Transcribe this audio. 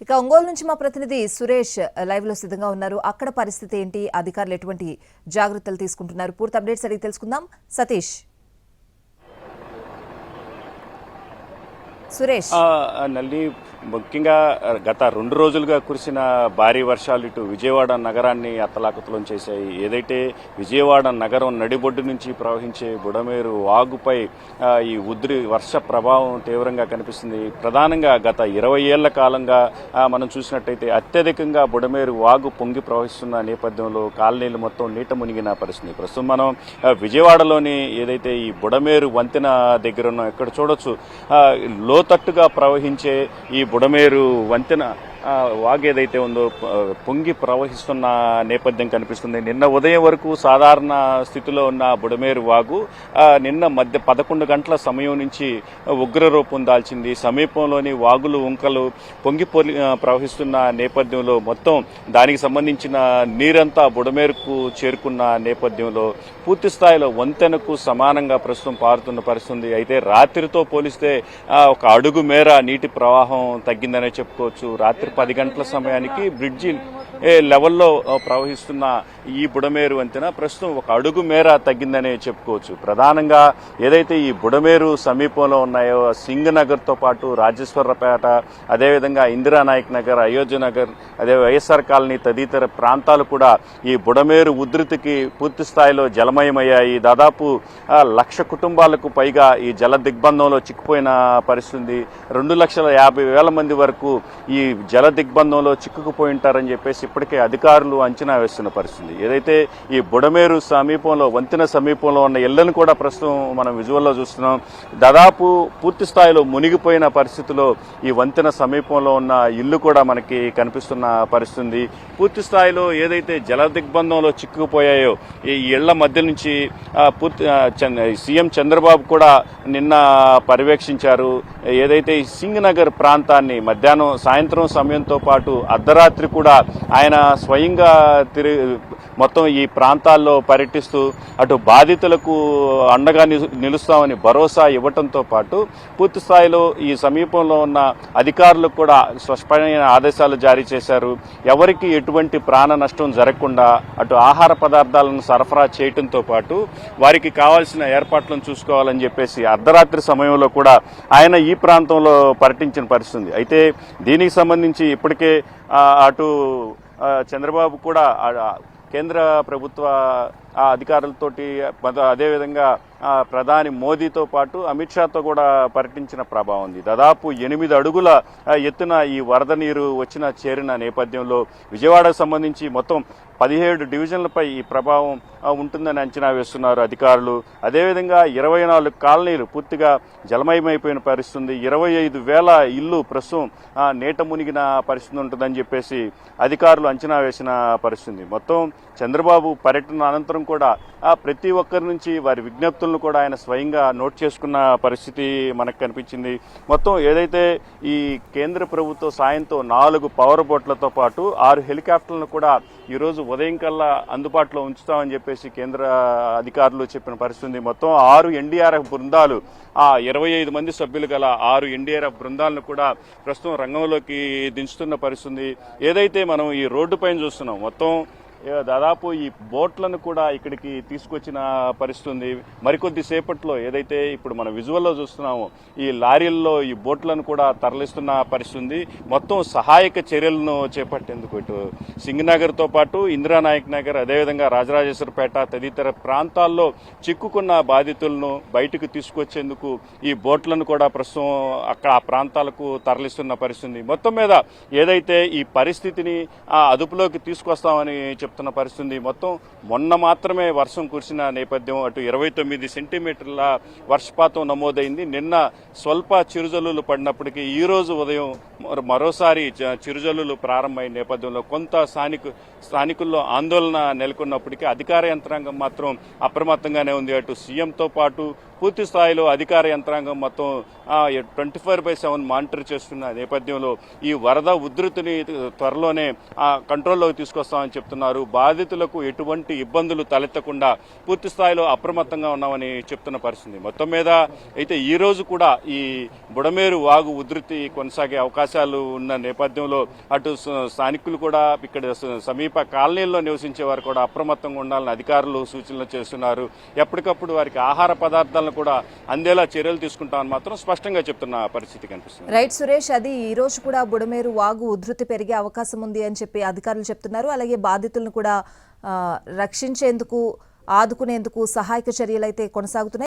ఇక ఒంగోలు నుంచి మా ప్రతినిధి సురేష్ లైవ్ లో సిద్ధంగా ఉన్నారు. అక్కడ పరిస్థితి ఏంటి, అధికారులు ఎటువంటి జాగ్రత్తలు తీసుకుంటున్నారు, పూర్తి అప్డేట్స్ అడిగి తెలుసుకుందాం. సతీష్. సురేష్. నల్లి ముఖ్యంగా గత 2 రోజులుగా కురిసిన భారీ వర్షాలు ఇటు విజయవాడ నగరాన్ని అతలాకుతలం చేశాయి. ఏదైతే విజయవాడ నగరం నడిబొడ్డు నుంచి ప్రవహించే బుడమేరు వాగుపై ఈ వర్ష ప్రభావం తీవ్రంగా కనిపిస్తుంది. ప్రధానంగా గత 20 ఏళ్ల కాలంగా మనం చూసినట్టయితే అత్యధికంగా బుడమేరు వాగు పొంగి ప్రవహిస్తున్న నేపథ్యంలో కాలనీలు మొత్తం నీట మునిగిన పరిస్థితి. ప్రస్తుతం మనం విజయవాడలోని ఏదైతే ఈ బుడమేరు వంతెన దగ్గర ఉన్నాం, ఇక్కడ చూడొచ్చు లోతట్టుగా ప్రవహించే ఈ బుడమేరు వంతెన వాగు ఏదైతే ఉందో పొంగి ప్రవహిస్తున్న నేపథ్యం కనిపిస్తుంది. నిన్న ఉదయం వరకు సాధారణ స్థితిలో ఉన్న బుడమేరు వాగు నిన్న 11 గంటల సమయం నుంచి ఉగ్రరూపం దాల్చింది. సమీపంలోని వాగులు వంకలు పొంగి ప్రవహిస్తున్న నేపథ్యంలో మొత్తం దానికి సంబంధించిన నీరంతా బుడమేరుకు చేరుకున్న నేపథ్యంలో పూర్తి స్థాయిలో వంతెనకు సమానంగా ప్రస్తుతం పారుతున్న పరిస్థితి. అయితే రాత్రితో పోలిస్తే ఒక అడుగు మేర నీటి ప్రవాహం తగ్గిందనే చెప్పుకోవచ్చు. రాత్రి 10 గంటల సమయానికి బ్రిడ్జి లెవెల్లో ప్రవహిస్తున్న ఈ బుడమేరు వంతెన ప్రస్తుతం ఒక అడుగు మేర తగ్గిందనే చెప్పుకోవచ్చు. ప్రధానంగా ఏదైతే ఈ బుడమేరు సమీపంలో ఉన్నాయో సింగ్ నగర్తో పాటు రాజేశ్వరపేట, అదేవిధంగా ఇందిరానాయక్ నగర్, అయోధ్య నగర్, అదే వైఎస్ఆర్ కాలనీ తదితర ప్రాంతాలు కూడా ఈ బుడమేరు ఉధృతికి పూర్తి స్థాయిలో జలమయమయ్యాయి. దాదాపు 1,00,000 కుటుంబాలకు పైగా ఈ జల దిగ్బంధంలో చిక్కుపోయిన పరిస్థితి. 2,50,000 మంది వరకు ఈ జల దిగ్బంధంలో చిక్కుకుపోయి ఉంటారని చెప్పేసి ఇప్పటికే అధికారులు అంచనా వేస్తున్న పరిస్థితి. ఏదైతే ఈ బుడమేరు సమీపంలో వంతెన సమీపంలో ఉన్న ఇళ్లను కూడా ప్రస్తుతం మనం విజువల్లో చూస్తున్నాం. దాదాపు పూర్తి స్థాయిలో మునిగిపోయిన పరిస్థితిలో ఈ వంతెన సమీపంలో ఉన్న ఇల్లు కూడా మనకి కనిపిస్తున్న పరిస్థితి. పూర్తి స్థాయిలో ఏదైతే జల దిగ్బంధంలో చిక్కుకుపోయాయో ఈ ఇళ్ల మధ్య నుంచి సీఎం చంద్రబాబు కూడా నిన్న పర్యవేక్షించారు. ఏదైతే ఈ సింగ్ నగర్ ప్రాంతాన్ని సాయంత్రం సమయంతో పాటు అర్ధరాత్రి కూడా ఆయన స్వయంగా మొత్తం ఈ ప్రాంతాల్లో పర్యటిస్తూ అటు బాధితులకు అండగా నిలుస్తామని భరోసా ఇవ్వడంతో పాటు పూర్తి స్థాయిలో ఈ సమీపంలో ఉన్న అధికారులకు కూడా స్పష్టమైన ఆదేశాలు జారీ చేశారు. ఎవరికి ఎటువంటి ప్రాణ నష్టం జరగకుండా అటు ఆహార పదార్థాలను సరఫరా చేయడంతో పాటు వారికి కావాల్సిన ఏర్పాట్లను చూసుకోవాలని చెప్పేసి అర్ధరాత్రి సమయంలో కూడా ఆయన ఈ ప్రాంతంలో పర్యటించిన పరిస్థితి. అయితే దీనికి సంబంధించి ఇప్పటికే అటు చంద్రబాబు కూడా కేంద్ర ప్రభుత్వ అధికారులతోటి, అదేవిధంగా ప్రధాని మోదీతో పాటు అమిత్ షాతో కూడా పర్యటించిన ప్రభావం ఉంది. దాదాపు 8 అడుగుల ఎత్తున ఈ వరద నీరు చేరిన నేపథ్యంలో విజయవాడకు సంబంధించి మొత్తం 17 డివిజన్లపై ఈ ప్రభావం ఉంటుందని అంచనా వేస్తున్నారు అధికారులు. అదేవిధంగా 24 కాలనీలు పూర్తిగా జలమయమైపోయిన పరిస్థితి. 25,000 ఇల్లు ప్రస్తుతం నీట మునిగిన పరిస్థితి ఉంటుందని చెప్పేసి అధికారులు అంచనా వేసిన పరిస్థితి. మొత్తం చంద్రబాబు పర్యటన అనంతరం కూడా ప్రతి ఒక్కరి నుంచి వారి విజ్ఞప్తులను కూడా ఆయన స్వయంగా నోట్ చేసుకున్న పరిస్థితి మనకు కనిపించింది. మొత్తం ఏదైతే ఈ కేంద్ర ప్రభుత్వ సాయంతో 4 పవర్ బోట్లతో పాటు 6 హెలికాప్టర్లను కూడా ఈరోజు ఉదయం కల్లా అందుబాటులో ఉంచుతామని చెప్పేసి కేంద్ర అధికారులు చెప్పిన పరిస్థితి. మొత్తం 6 ఎన్డీఆర్ఎఫ్ బృందాలు, 25 మంది సభ్యులు గల 6 ఎన్డీఆర్ఎఫ్ బృందాలను కూడా ప్రస్తుతం రంగంలోకి దించుతున్న పరిస్థితి. ఏదైతే మనం ఈ రోడ్డు పైన చూస్తున్నాం, మొత్తం దాదాపు ఈ బోట్లను కూడా ఇక్కడికి తీసుకొచ్చిన పరిస్థితి. మరికొద్ది సేపట్లో ఏదైతే ఇప్పుడు మనం విజువల్లో చూస్తున్నామో ఈ లారీల్లో ఈ బోట్లను కూడా తరలిస్తున్న పరిస్థితి. మొత్తం సహాయక చర్యలను చేపట్టేందుకు ఇటు సింగనగర్తో పాటు ఇందిరానాయక్ నగర్, అదేవిధంగా రాజరాజేశ్వరపేట తదితర ప్రాంతాల్లో చిక్కుకున్న బాధితులను బయటకు తీసుకొచ్చేందుకు ఈ బోట్లను కూడా ప్రస్తుతం అక్కడ ఆ ప్రాంతాలకు తరలిస్తున్న పరిస్థితి. మొత్తం మీద ఏదైతే ఈ పరిస్థితిని అదుపులోకి తీసుకొస్తామని చెప్తున్న పరిస్థితి. మొత్తం మొన్న మాత్రమే వర్షం కురిసిన నేపథ్యం, అటు 29 సెంటీమీటర్ల వర్షపాతం నమోదైంది. నిన్న స్వల్ప చిరుజల్లులు పడినప్పటికీ ఈ రోజు ఉదయం మరోసారి చిరుజల్లులు ప్రారంభమైన నేపథ్యంలో కొంత స్థానికుల్లో ఆందోళన నెలకొన్నప్పటికీ అధికార యంత్రాంగం మాత్రం అప్రమత్తంగానే ఉంది. అటు సీఎంతో పాటు పూర్తి స్థాయిలో అధికార యంత్రాంగం మొత్తం 24/7 మానిటర్ చేస్తున్న నేపథ్యంలో ఈ వరద ఉధృతిని త్వరలోనే కంట్రోల్లోకి తీసుకొస్తామని చెప్తున్నారు. చెప్తున్నారు. బాధితులకు ఎటువంటి ఇబ్బందులు తలెత్తకుండా పూర్తి స్థాయిలో అప్రమత్తంగా ఉన్నామని చెప్తున్న పరిస్థితి. మొత్తం మీద అయితే ఈ రోజు కూడా ఈ బుడమేరు వాగు ఉధృతి కొనసాగే అవకాశాలు ఉన్న నేపథ్యంలో అటు స్థానికులు కూడా ఇక్కడ సమీప కాలనీల్లో నివసించే వారు కూడా అప్రమత్తంగా ఉండాలని అధికారులు సూచనలు చేస్తున్నారు. ఎప్పటికప్పుడు వారికి ఆహార పదార్థాలను కూడా అందేలా చర్యలు తీసుకుంటామని మాత్రం స్పష్టంగా చెప్తున్న పరిస్థితి కనిపిస్తుంది. రైట్ సురేష్, అది ఈ రోజు కూడా బుడమేరు వాగు ఉధృతి పెరిగే అవకాశం ఉంది అని చెప్పి అధికారులు చెప్తున్నారు. అలాగే బాధితులను కూడా రక్షించేందుకు, ఆదుకునేందుకు సహాయక చర్యలు అయితే కొనసాగుతున్నాయి.